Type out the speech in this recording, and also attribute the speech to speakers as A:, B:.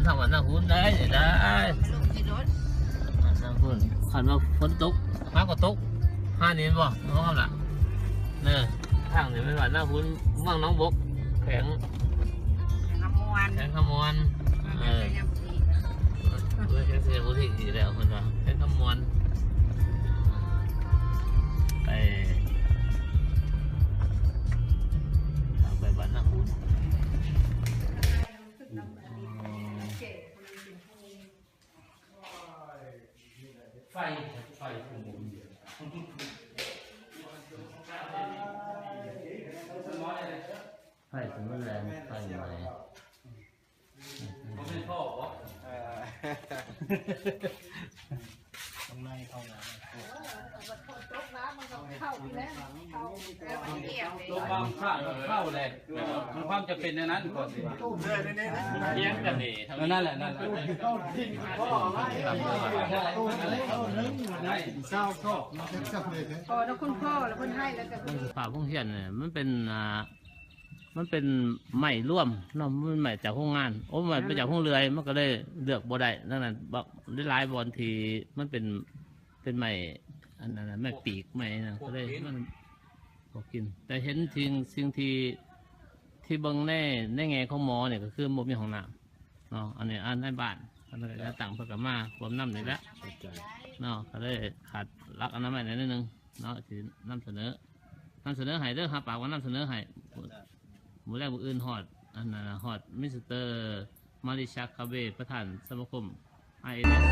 A: ทางวันหน้าหุ้นได้ได้หน้าหุ้นขันมาฝนตกมากกว่าตก5 นิ้วบ่น้องล่ะเนี่ยทางนี้เป็นวันหน้าหุ้นว่างน้องบกแข็งขมวนเแค่เสียบุรีดีแล้วคนว่าแค่ขมวนไปบ้านนาหุ้นไฟถึงหมุนไฟถึงมันแรงไฟใหม่เขาเป็นพ่อปะต้องไล่เข้าน้ำตกน้ำมันก็เข้าไปแล้วตกบางข้าวเข้าเลยมันความจะเป็นในนั้นก่อนสิเลี้ยงกันนี่นั่นแหละเข้าทิ้งพ่อไล่เข้านึ่งเศร้าชอบพอแล้วคุณพ่อแล้วคุณให้แล้วกันป่าพงเฮียนเนี่ยมันเป็นไม้ร่วมเนาะมันไม้จากห้องงานโอ้มันไปจากห้องเรือยมันก็เลยเลือกบ่ได้ดังนั้นบอกได้หลายบอลทีมันเป็นไม้อันนั้นไม้ปีกไม้นั่นก็เลยมันบอกกินแต่เห็นสิ่งที่เบิ่งในแง่ของหมอเนี่ยก็คือบ่มีห้องน้ำเนาะอันนี้ในบ้านอันนั้นก็ต่างเพิ่นก็มาความน้ำนี่แหละเนาะก็เลยขาดรักอนามัยนิดนึงเนาะที่นำเสนอให้เด้อครับปากว่านำเสนอให้มือแรกมืออื่นฮอดอันนั้นฮอดมิสเตอร์มาริชาคาเบประธานสมาคม INS